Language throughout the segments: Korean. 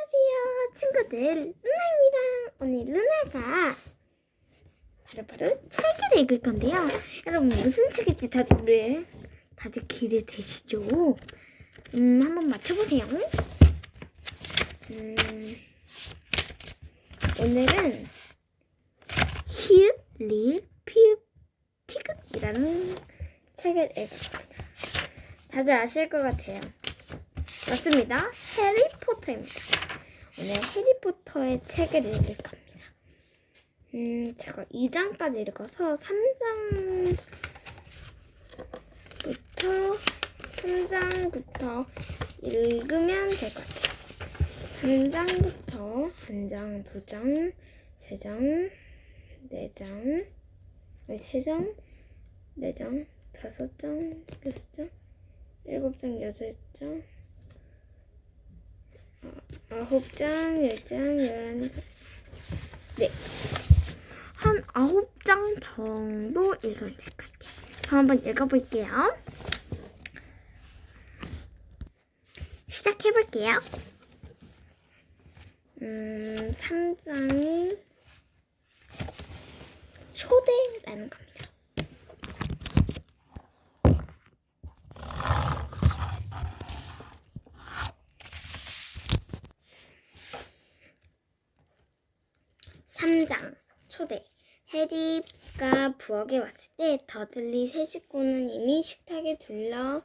안녕하세요 친구들, 루나입니다. 오늘 루나가 바로 책을 읽을 건데요. 여러분 무슨 책일지 다들 기대되시죠? 한번 맞춰보세요. 오늘은 히읗, 리을, 피읍, 티귿이라는 책을 읽을 겁니다. 다들 아실 것 같아요. 맞습니다. 해리포터입니다. 오늘 해리포터의 책을 읽을 겁니다. 제가 2장까지 읽어서 3장부터 읽으면 될 것 같아요. 3장부터 1장, 2장, 3장, 4장, 3장, 4장, 5장, 6장, 7장, 6장, 9장, 10장, 11장. 네. 한 9장 정도 읽으면 될 것 같아요. 그럼 한번 읽어볼게요. 시작해볼게요. 3장이 초대라는 겁니다. 초대. 해리가 부엌에 왔을 때 더즐리 세 식구는 이미 식탁에 둘러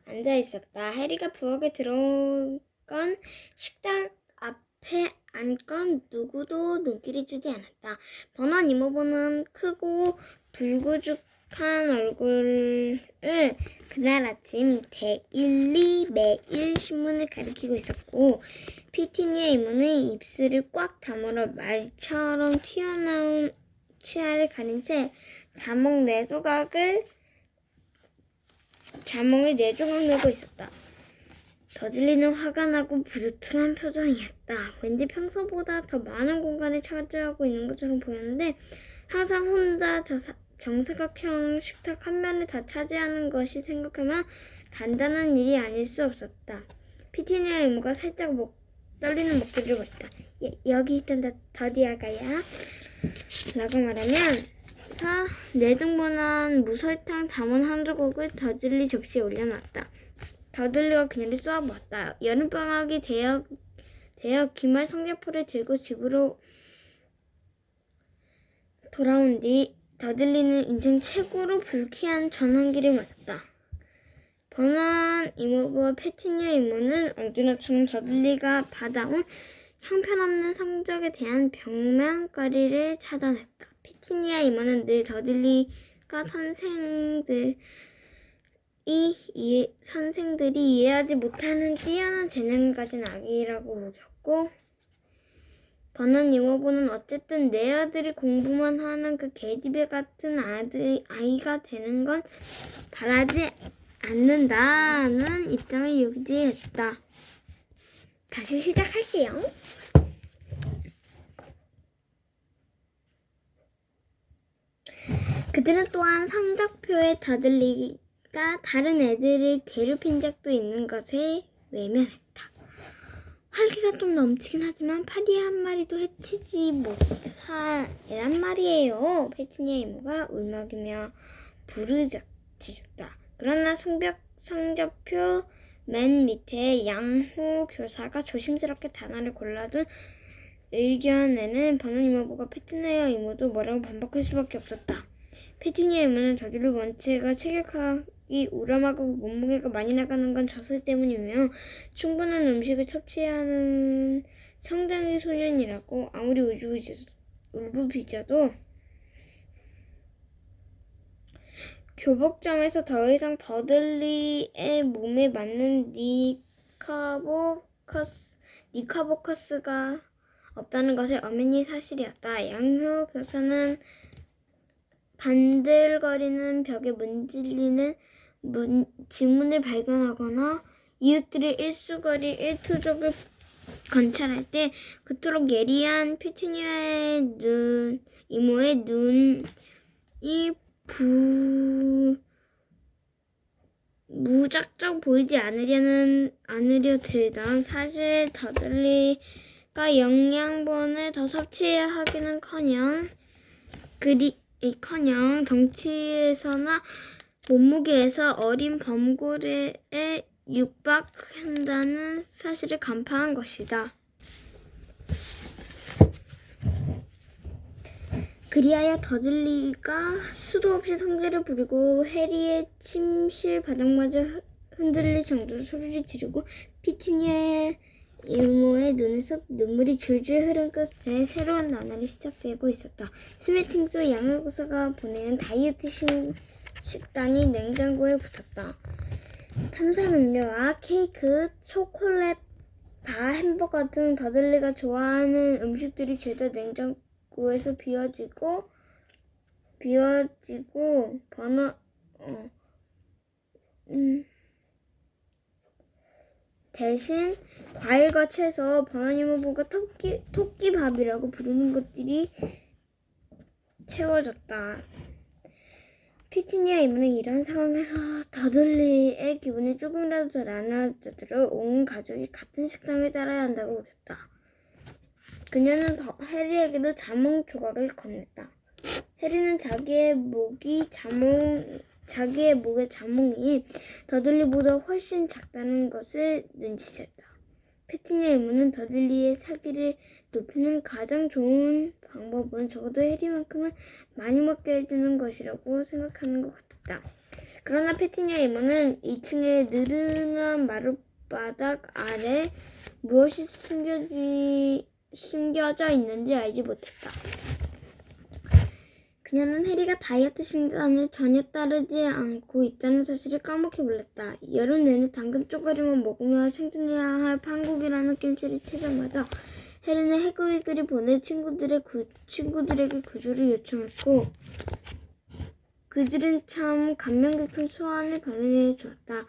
앉아 있었다. 해리가 부엌에 들어온 건 식탁 앞에 앉건 누구도 눈길이 주지 않았다. 버넌 이모부는 크고 불구죽한 얼굴을 그날 아침 데일리 매일 신문을 가리키고 있었고, 피티니아 이모는 입술을 꽉 다물어 말처럼 튀어나온 치아를 가린 채 자몽을 4조각 내고 있었다. 더즐리는 화가 나고 부르트한 표정이었다. 왠지 평소보다 더 많은 공간을 차지하고 있는 것처럼 보였는데, 항상 혼자 정사각형 식탁 한 면을 다 차지하는 것이 생각하면 간단한 일이 아닐 수 없었다. 피티니아 이모가 살짝 떨리는 목소리로 말했다. 여기 있던 더디아가야 라고 말하면서 내등분한 무설탕 자몽 한 조각을 더즐리 접시에 올려놨다. 더즐리가 그녀를 쏘아보았다. 여름방학이 되어 기말 성적표를 들고 집으로 돌아온 뒤 더즐리는 인생 최고로 불쾌한 전환기를 맞았다. 버넌 이모부와 페티니아 이모는 언제나처럼 더즐리가 받아온 형편없는 성적에 대한 병명거리를 찾아냈다. 페티니아 이모는 늘 더즐리가 선생들이 이해하지 못하는 뛰어난 재능을 가진 아기라고 우겼고, 버넌 이모부는 어쨌든 내 아들이 공부만 하는 그 계집애 같은 아이가 되는 건 바라지 않는다는 입장을 유지했다. 다시 시작할게요. 그들은 또한 성적표에 더즐리가 다른 애들을 괴롭힌 적도 있는 것에 외면했다. 활기가 좀 넘치긴 하지만 파리 한 마리도 해치지 못할 애란 말이에요. 페티니아 이모가 울먹이며 부르짖었다. 그러나 성적표 맨 밑에 양호 교사가 조심스럽게 단어를 골라둔 의견에는 버넌 이모부가 페티니아 이모도 뭐라고 반박할 수밖에 없었다. 페티니아 이모는 더즐리 원체가 체격하기 우람하고 몸무게가 많이 나가는 건 젖을 때문이며 충분한 음식을 섭취하는 성장기 소년이라고 아무리 울부짖어도 교복점에서 더 이상 더즐리의 몸에 맞는 니카보커스가 없다는 것이 엄연히 사실이었다. 양효 교사는 반들거리는 벽에 문질리는 지문을 발견하거나 이웃들의 일수거리 일투족을 관찰할 때 그토록 예리한 페튜니아의 이모의 눈이 무작정 보이지 않으려 들던 사실 더들리가 영양분을 더 섭취해야 하기는커녕 덩치에서나 몸무게에서 어린 범고래에 육박한다는 사실을 간파한 것이다. 그리하여 더들리가 수도 없이 성질을 부리고 해리의 침실 바닥마저 흔들릴 정도로 소리를 지르고 피티니아의 이모의 눈에서 눈물이 줄줄 흐른 끝에 새로운 나날이 시작되고 있었다. 스매팅스 양육사가 보내는 다이어트 식단이 냉장고에 붙었다. 탄산음료와 케이크, 초콜릿, 바, 햄버거 등 더들리가 좋아하는 음식들이 죄다 냉장고에서 비워지고 대신 과일과 채소, 버너니모부가 토끼밥이라고 부르는 것들이 채워졌다. 피티니아 이모는 이런 상황에서 더들리의 기분이 조금이라도 더 나눠지도록 온 가족이 같은 식당을 따라야 한다고 우겼다. 그녀는 해리에게도 자몽 조각을 건넸다. 해리는 자기의 목의 자몽이 더들리보다 훨씬 작다는 것을 눈치챘다. 피티니아 이모는 더들리의 사기를 높이는 가장 좋은 방법은 적어도 해리만큼은 많이 먹게 해주는 것이라고 생각하는 것 같았다. 그러나 피티니아 이모는 2층의 느른한 마룻바닥 아래 무엇이 숨겨져 있는지 알지 못했다. 그녀는 해리가 다이어트 식단을 전혀 따르지 않고 있다는 사실을 까맣게 몰랐다. 여름 내내 당근 쪼가리만 먹으며 생존해야 할 판국이라는 낌새를 채자마자 해리는 해그위그를 보내 친구들에게 구조를 요청했고 그들은 참 감명 깊은 소원을 발현해 주었다.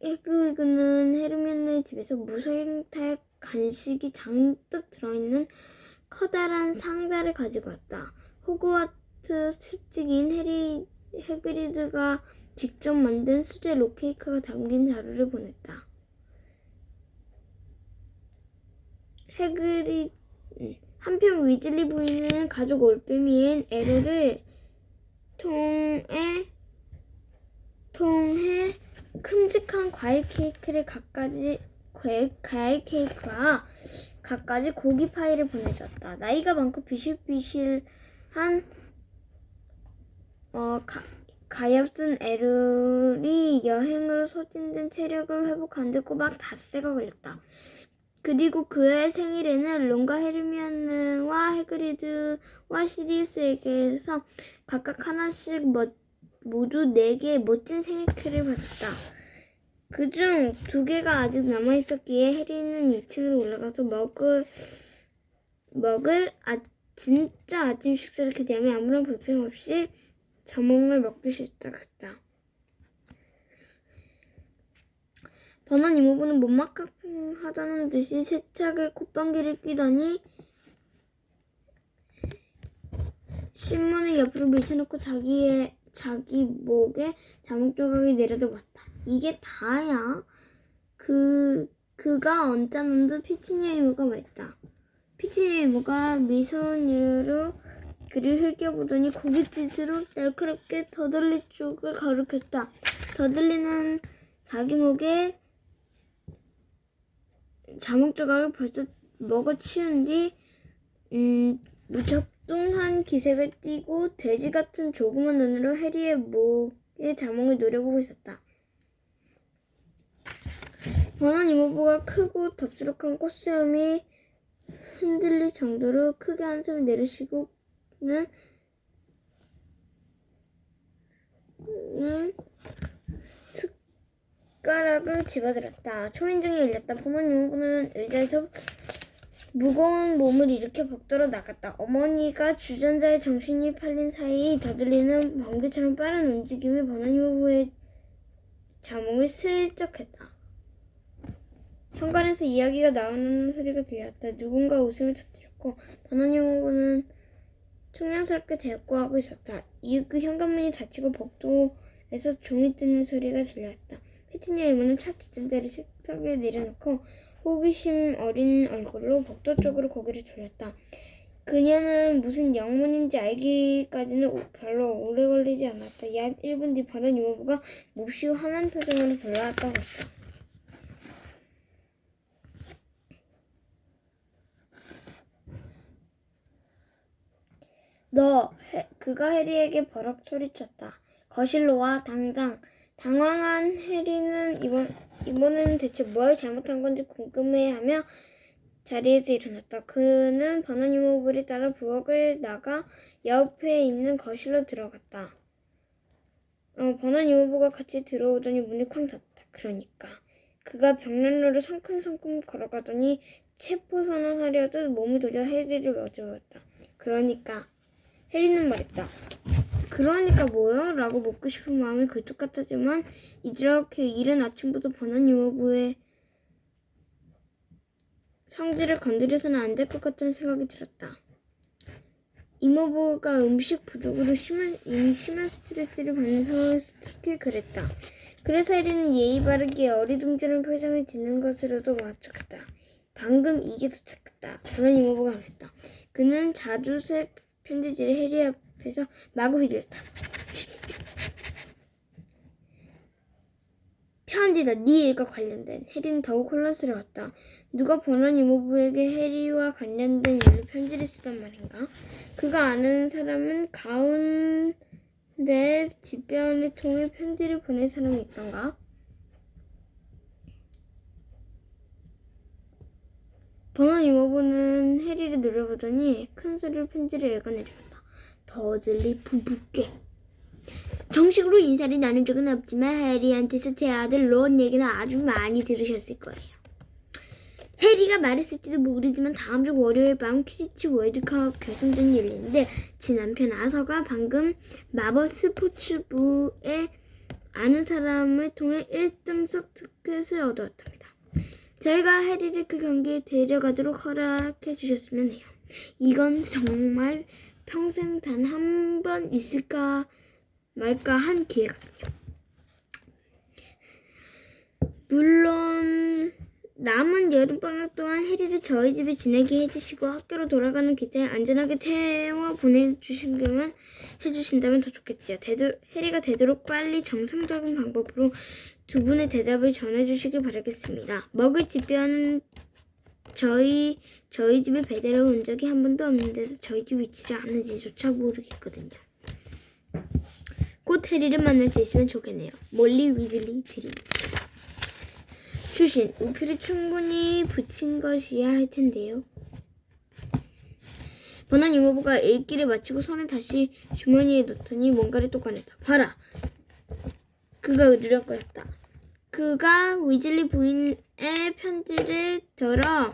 해그위그는 헤르미온의 집에서 무서운탈 간식이 잔뜩 들어있는 커다란 상자를 가지고 왔다. 호그와트 습직인 해그리드가 직접 만든 수제 롯케이크가 담긴 자루를 보냈다. 한편 위즐리 부인은 가족 올빼미인 에르를 통해 큼직한 과일 케이크와 갖가지 고기 파이를 보내주었다. 나이가 많고 비실비실한 가엾은 에르이 여행으로 소진된 체력을 회복하는데 꼬박 닷새가 걸렸다. 그리고 그의 생일에는 론과 헤르미온느와 해그리드와 시리우스에게서 각각 하나씩 모두 4개의 멋진 생일 케이크를 받았다. 그중 2개가 아직 남아있었기에 해리는 2층으로 올라가서 진짜 아침 식사를 기대하며 아무런 불평 없이 자몽을 먹기 시작했다. 버넌 이모부는 못막하다는 듯이 세차게 콧방귀를 뀌더니 신문을 옆으로 밀쳐놓고 자기 목에 자몽 조각이 내려다 봤다. 이게 다야? 그가 언짢은 듯 피티니아 이모가 말했다. 피티니아 이모가 미소녀로 그를 흘겨보더니 고깃짓으로 날카롭게 더들리 쪽을 가리켰다. 더들리는 자기 목에 자몽 조각을 벌써 먹어치운 뒤 무척뚱한 기색을 띠고 돼지 같은 조그만 눈으로 해리의 목에 자몽을 노려보고 있었다. 버넌 이모부가 크고 덥수룩한 꽃수염이 흔들릴 정도로 크게 한숨을 내쉬고는 숟가락을 집어들었다. 초인종이 울렸다. 버넌 이모부는 의자에서 무거운 몸을 일으켜 벽돌로 나갔다. 어머니가 주전자에 정신이 팔린 사이 더들리는 번개처럼 빠른 움직임이 버넌 이모부의 자몽을 슬쩍 했다. 현관에서 이야기가 나오는 소리가 들렸다. 누군가 웃음을 터뜨렸고 버넌 이모부는 총명스럽게 대꾸하고 있었다. 이윽고 현관문이 닫히고 복도 에서 종이 뜯는 소리가 들려왔다. 패티니와 이모는 차 뒷자리 식탁에 내려놓고 호기심 어린 얼굴로 복도 쪽으로 고개를 돌렸다. 그녀는 무슨 영문인지 알기까지는 별로 오래 걸리지 않았다. 약 1분 뒤 버는 이모부가 몹시 화난 표정으로 돌아왔다고 했다. 그가 해리에게 버럭 소리쳤다. 거실로 와, 당장. 당황한 해리는 이모는 대체 뭘 잘못한 건지 궁금해하며 자리에서 일어났다. 그는 버넌 이모부를 따라 부엌을 나가 옆에 있는 거실로 들어갔다. 버넌 이모부가 같이 들어오더니 문이 쾅 닫았다. 그러니까 그가 벽난로를 성큼성큼 걸어가더니 체포선언하려듯 몸이 도려 해리를 어지러웠다. 그러니까 해리는 말했다. 그러니까 뭐요? 라고 묻고 싶은 마음이 굴뚝 같았지만 이렇게 이른 아침부터 버넌 이모부의 성질을 건드려서는 안 될 것 같다는 생각이 들었다. 이모부가 음식 부족으로 이미 심한 스트레스를 받는 상황에서 특히 그랬다. 그래서 해리는 예의 바르게 어리둥절한 표정을 짓는 것으로도 맞췄다. 방금 이게 도착했다. 버넌 이모부가 말했다. 그는 자주색 편지지를 해리 앞에서 마구 휘둘렀다. 편지다. 네 일과 관련된. 해리는 더욱 혼란스러웠다. 누가 버넌 이모부에게 해리와 관련된 일로 편지를 쓰단 말인가? 그가 아는 사람은 가운데 뒷변을 통해 편지를 보낸 사람이 있던가? 버넌 이모부는 해리를 노려보더니 큰 소리로 편지를 읽어내렸다. 더즐리 부부께. 정식으로 인사를 나눈 적은 없지만 해리한테서 제 아들 론 얘기는 아주 많이 들으셨을 거예요. 해리가 말했을지도 모르지만 다음 주 월요일 밤 퀴디치 월드컵 결승전이 열리는데 제 남편 아서가 방금 마법 스포츠부에 아는 사람을 통해 1등석 티켓을 얻어왔답니다. 저희가 해리를 그 경기에 데려가도록 허락해 주셨으면 해요. 이건 정말 평생 단 한 번 있을까 말까 한 기회거든요. 물론 남은 여름방학 동안 해리를 저희 집에 지내게 해주시고 학교로 돌아가는 기차에 안전하게 태워 보내주신다면 해주신다면 더 좋겠지요. 해리가 되도록 빨리 정상적인 방법으로 두 분의 대답을 전해주시길 바라겠습니다. 먹을 집배하는 저희 집에 배달을 온 적이 한 번도 없는데도 저희 집 위치를 아는지조차 모르겠거든요. 곧 해리를 만날 수 있으면 좋겠네요. 몰리 위즐리 드림. 주신 우표를 충분히 붙인 것이야 할 텐데요. 버넌 이모부가 읽기를 마치고 손을 다시 주머니에 넣더니 뭔가를 또 꺼냈다. 봐라. 그가 으르렁거렸다. 그가 위즐리 부인의 편지를 들어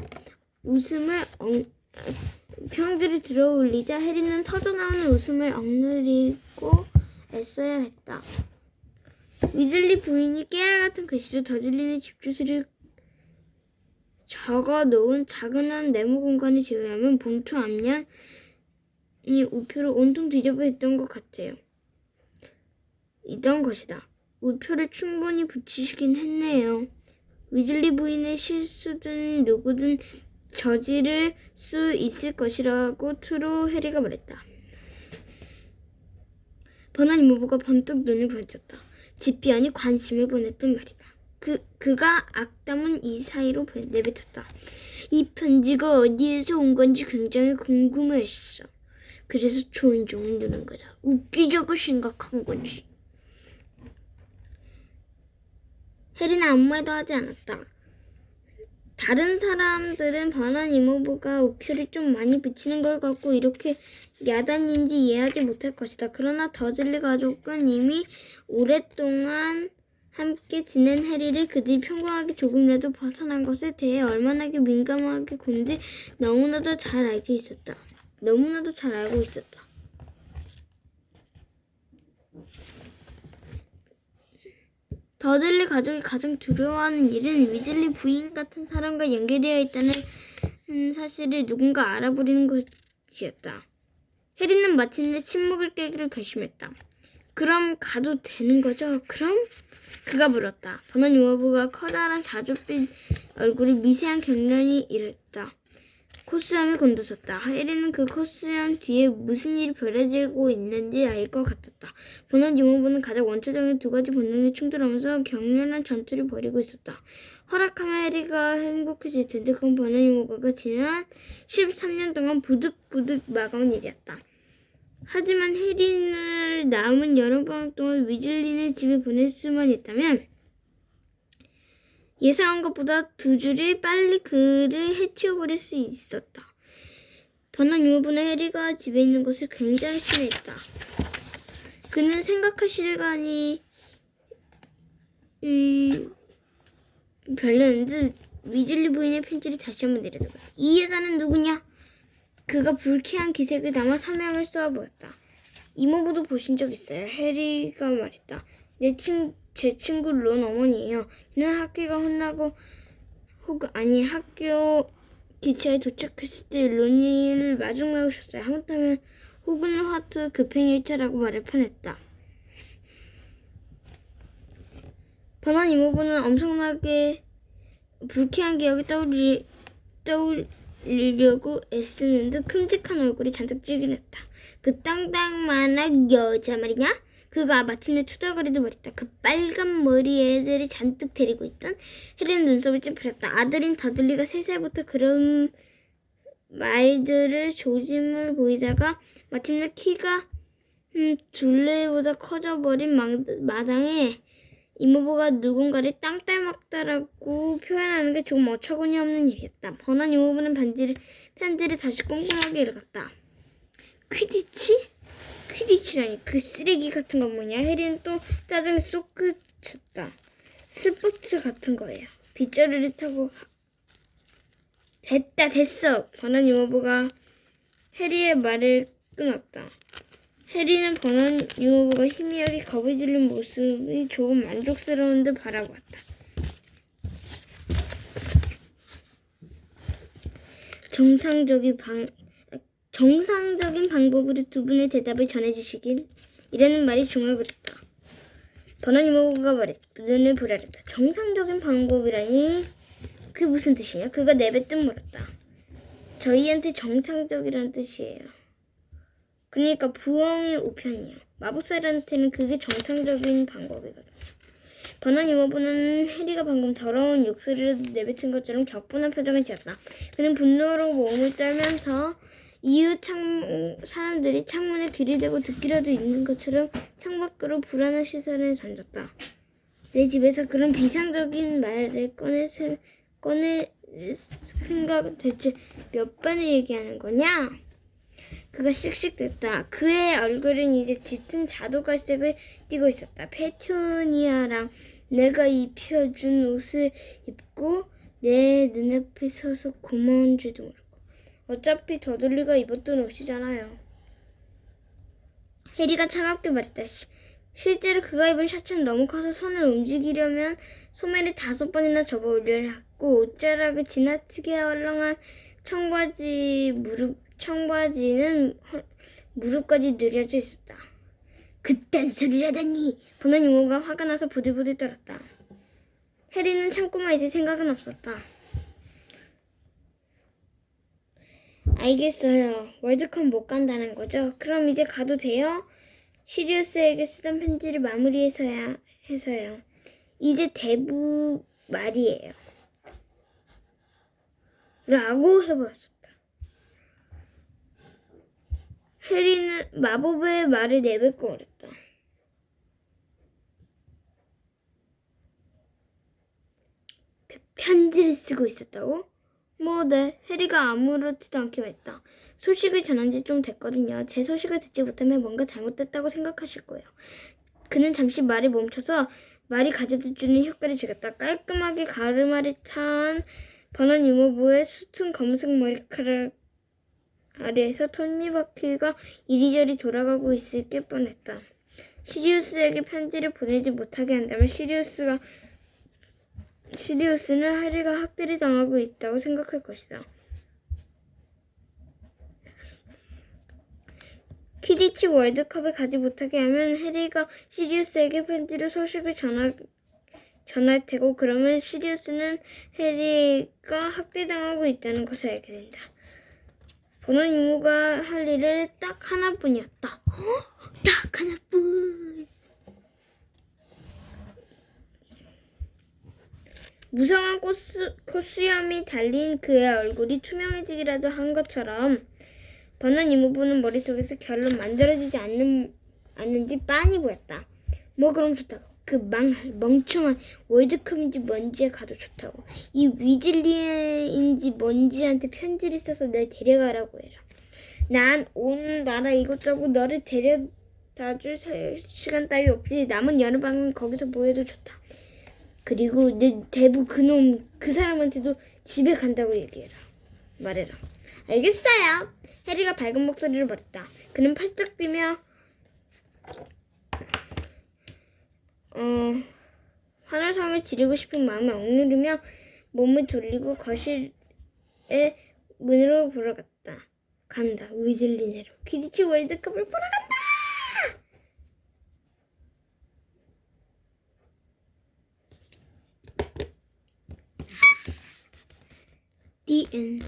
편지를 들어 올리자 해리는 터져나오는 웃음을 억누르고 애써야 했다. 위즐리 부인이 깨알같은 글씨로 더즐리는 집 주소를 적어놓은 작은 네모 공간을 제외하면 봉투 앞면이 우표를 온통 뒤집어 있던 것 같아요. 이던 것이다. 우표를 충분히 붙이시긴 했네요. 위즐리 부인의 실수든 누구든 저지를 수 있을 것이라고 투로 해리가 말했다. 버넌 이모부가 번뜩 눈을 벌렸다. 집비안이 관심을 보냈던 말이다. 그가 악담은 이 사이로 내뱉었다. 이 편지가 어디에서 온 건지 굉장히 궁금했어. 그래서 조인종을 누른 거다. 웃기려고 생각한 거지. 해리는 아무 말도 하지 않았다. 다른 사람들은 버넌 이모부가 우표를 좀 많이 붙이는 걸 갖고 이렇게 야단인지 이해하지 못할 것이다. 그러나 더즐리 가족은 이미 오랫동안 함께 지낸 해리를 그들이 평범하게 조금이라도 벗어난 것에 대해 얼마나 민감하게 군지 너무나도 잘 알고 있었다. 더즐리 가족이 가장 두려워하는 일은 위즐리 부인 같은 사람과 연계되어 있다는 사실을 누군가 알아버리는 것이었다. 해리는 마침내 침묵을 깨기로 결심했다. 그럼 가도 되는 거죠? 그럼? 그가 물었다. 버넌 유머부가 커다란 자줏빛 얼굴이 미세한 경련이 일었다. 코수염이 곤두섰다. 해리는 그 코수염 뒤에 무슨 일이 벌어지고 있는지 알 것 같았다. 버넌 유머부는 가장 원초적인 두 가지 본능이 충돌하면서 격렬한 전투를 벌이고 있었다. 허락하면 해리가 행복해질 텐데 그건 버넌 유머부가 지난 13년 동안 부득부득 막아온 일이었다. 하지만 해리를 남은 여름방학 동안 위즐리네 집에 보낼 수만 있다면 예상한 것보다 2주를 빨리 그를 해치워버릴 수 있었다. 버넌 유머부는 해리가 집에 있는 것을 굉장히 싫어했다. 그는 생각할 시간이 별로였는데 위즐리 부인의 편지를 다시 한번 내려다봤다. 이 여자는 누구냐? 그가 불쾌한 기색을 담아 사명을 쏘아보았다. 이모부도 보신 적 있어요. 해리가 말했다. 제 친구 론 어머니예요. 지난 학기가 끝나고 학교 기차에 도착했을 때 론이를 마중 나오셨어요. 하마터면 혹은 화투 급행일차라고 말할 뻔했다. 버넌 이모부는 엄청나게 불쾌한 기억을 떠올리려고 애쓰는 듯 큼직한 얼굴이 잔뜩 찌그렸다. 그 땅땅만한 여자 말이냐? 그가 마침내 투덜거리듯 말했다. 그 빨간 머리 애들이 잔뜩 데리고 있던. 해리는 눈썹을 찌푸렸다. 아들인 더들리가 3살부터 그런 말들을 조짐을 보이다가 마침내 키가 둘레보다 커져버린 마당에 이모부가 누군가를 땅딸막다라고 표현하는 게 조금 어처구니 없는 일이었다. 버넌 이모부는 편지를 다시 꼼꼼하게 읽었다. 퀴디치라니 그 쓰레기 같은 건 뭐냐? 해리는 또 짜증이 쏙 그쳤다. 스포츠 같은 거예요. 빗자루를 타고 됐어. 버넌 이모부가 해리의 말을 끊었다. 해리는 버넌 유머부가 희미하게 겁이 질린 모습이 조금 만족스러운 듯 바라보았다. 정상적인 방법으로 두 분의 대답을 전해주시길 이라는 말이 중얼거렸다. 버넌 유머부가 눈을 부라렸다. 정상적인 방법이라니 그게 무슨 뜻이냐? 그가 내뱉듯 물었다. 저희한테 정상적이라는 뜻이에요. 그러니까 부엉이 우편이요. 마법사들한테는 그게 정상적인 방법이거든요. 버넌 이모부는 해리가 방금 더러운 욕설을 내뱉은 것처럼 격분한 표정을 지었다. 그는 분노로 몸을 떨면서 이웃 사람들이 창문에 귀를 대고 듣기라도 있는 것처럼 창밖으로 불안한 시선을 던졌다. 내 집에서 그런 비상적인 말을 꺼낼 생각 대체 몇 번을 얘기하는 거냐? 그가 씩씩댔다. 그의 얼굴은 이제 짙은 자두갈색을 띠고 있었다. 페투니아랑 내가 입혀준 옷을 입고 내 눈앞에 서서 고마운 줄도 모르고. 어차피 더들리가 입었던 옷이잖아요. 해리가 차갑게 말했다. 실제로 그가 입은 셔츠는 너무 커서 손을 움직이려면 소매를 5번이나 접어 올려야 했고 옷자락을 지나치게 헐렁한 청바지는 무릎까지 늘려져 있었다. 그딴 소리라다니. 버넌 유머가 화가 나서 부들부들 떨었다. 해리는 참고만 있을 생각은 없었다. 알겠어요. 월드컵 못 간다는 거죠? 그럼 이제 가도 돼요? 시리우스에게 쓰던 편지를 마무리해서요. 이제 대부 말이에요. 라고 해보았었다. 해리는 마법의 말을 내뱉고 말했다. 편지를 쓰고 있었다고? 네. 해리가 아무렇지도 않게 말했다. 소식을 전한 지 좀 됐거든요. 제 소식을 듣지 못하면 뭔가 잘못됐다고 생각하실 거예요. 그는 잠시 말을 멈춰서 말이 가져다 주는 효과를 즐겼다. 깔끔하게 가르마를 찬 버넌 이모부의 수튼 검은색 머리카락 아래에서 톱니바퀴가 이리저리 돌아가고 있을 게 뻔했다. 시리우스에게 편지를 보내지 못하게 한다면 시리우스는 해리가 학대를 당하고 있다고 생각할 것이다. 퀴디치 월드컵에 가지 못하게 하면 해리가 시리우스에게 편지로 소식을 전할 테고 그러면 시리우스는 해리가 학대당하고 있다는 것을 알게 된다. 버논 이모가 할 일을 딱 하나뿐이었다. 딱 하나뿐. 무성한 콧수염이 달린 그의 얼굴이 투명해지기라도 한 것처럼 버논 이모부는 머릿속에서 결론 만들어지지 않는지 빤히 보였다. 뭐 그럼 좋다고. 그 멍청한 월드컵인지 뭔지에 가도 좋다고. 이 위즐리인지 뭔지한테 편지를 써서 널 데려가라고 해라. 난 온 나라 이곳저곳 너를 데려다줄 시간 따위 없지. 남은 여름방은 거기서 보여도 좋다. 그리고 내 대부 그놈 그 사람한테도 집에 간다고 말해라. 알겠어요. 해리가 밝은 목소리로 말했다. 그는 팔쩍 뛰며 환호성을 지르고 싶은 마음에 억누르며 몸을 돌리고 거실의 문으로 보러 간다. 위즐리네로 퀴디치 월드컵을 보러 간다. The end.